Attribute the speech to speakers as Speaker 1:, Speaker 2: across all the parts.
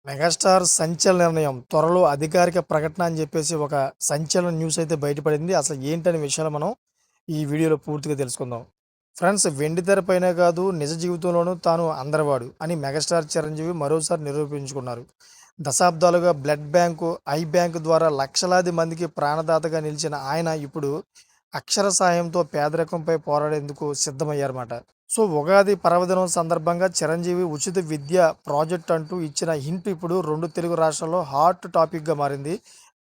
Speaker 1: Megastar సంచలన నిర్ణయం. త్వరలో అధికారిక ప్రకటన అని జెప్పేసి ఒక సంచలన న్యూస్ అయితే బయటపడింది. అసలు ఏంటనే విషయాలు మనం ఈ వీడియోలో పూర్తిగా తెలుసుకుందాం. ఫ్రెండ్స్, వెండితెరపైనే కాదు నిజ జీవితంలోనూ తాను అందరివాడు అని మెగాస్టార్ చిరంజీవి మరోసారి నిరూపించుకున్నారు. దశాబ్దాలుగా బ్లడ్ బ్యాంకు, ఐ బ్యాంకు ద్వారా లక్షలాది మందికి ప్రాణదాతగా నిలిచిన ఆయన ఇప్పుడు అక్షర సాయంతో పేదరికంపై పోరాడేందుకు సిద్ధమయ్యారన్నమాట. సో, ఉగాది పర్వదినం సందర్భంగా చిరంజీవి ఉచిత విద్య ప్రాజెక్ట్ అంటూ ఇచ్చిన హింట్ ఇప్పుడు 2 తెలుగు రాష్ట్రాల్లో హాట్ టాపిక్‌గా మారింది.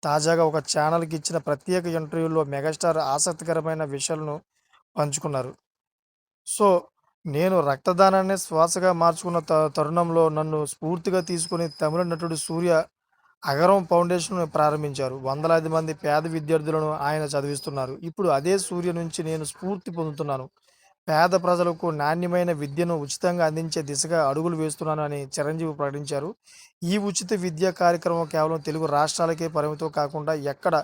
Speaker 1: తాజాగా ఒక ఛానల్‌కి ఇచ్చిన ప్రత్యేక ఇంటర్వ్యూలో మెగాస్టార్ ఆసక్తికరమైన విషయాలను పంచుకున్నారు. సో, నేను రక్తదానాన్ని శ్వాసగా మార్చుకున్న తరుణంలో నన్ను స్ఫూర్తిగా తీసుకొని తమిళ నటుడు సూర్య అగరం ఫౌండేషన్‌ను ప్రారంభించారు. వందలాది మంది పేద విద్యార్థులను ఆయన చదివిస్తున్నారు. ఇప్పుడు అదే సూర్య నుంచి నేను స్ఫూర్తి పొందుతున్నాను. పేద ప్రజలకు నాణ్యమైన విద్యను ఉచితంగా అందించే దిశగా అడుగులు వేస్తున్నాను అని చిరంజీవి ప్రకటించారు. ఈ ఉచిత విద్యా కార్యక్రమం కేవలం తెలుగు రాష్ట్రాలకే పరిమితం కాకుండా ఎక్కడ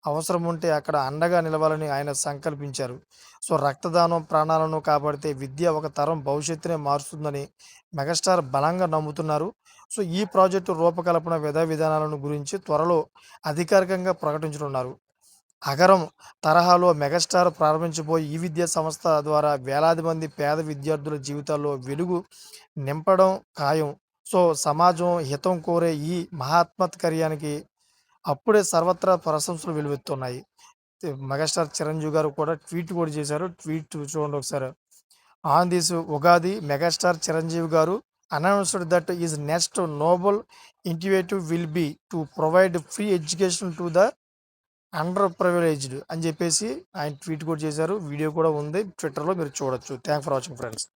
Speaker 1: అవసరం ఉంటే అక్కడ అండగా నిలవాలని ఆయన సంకల్పించారు. సో, రక్తదానం ప్రాణాలను కాపాడితే విద్య ఒక తరం భవిష్యత్తునే మారుస్తుందని మెగాస్టార్ బలంగా నమ్ముతున్నారు. సో, ఈ ప్రాజెక్టు రూపకల్పన విధానాలను గురించి త్వరలో అధికారికంగా ప్రకటించనున్నారు. అగరం తరహాలో మెగాస్టార్ ప్రారంభించబోయే ఈ విద్యా సంస్థ ద్వారా వేలాది మంది పేద విద్యార్థుల జీవితాల్లో వెలుగు నింపడం ఖాయం. సో, సమాజం హితం కోరే ఈ మహాత్మత్ కార్యానికి అప్పుడే సర్వత్రా ప్రశంసలు వెల్లువెత్తుతున్నాయి. మెగాస్టార్ చిరంజీవి గారు కూడా ట్వీట్ కూడా చేశారు. ట్వీట్ చూడండి ఒకసారి. On this Ugadi, megastar Chiranjeevi garu announced that is next noble initiative will be to provide free education to the underprivileged అని చెప్పేసి ఆయన ట్వీట్ కూడా చేశారు. వీడియో కూడా ఉంది ట్విట్టర్‌లో, మీరు చూడొచ్చు. Thanks for watching friends.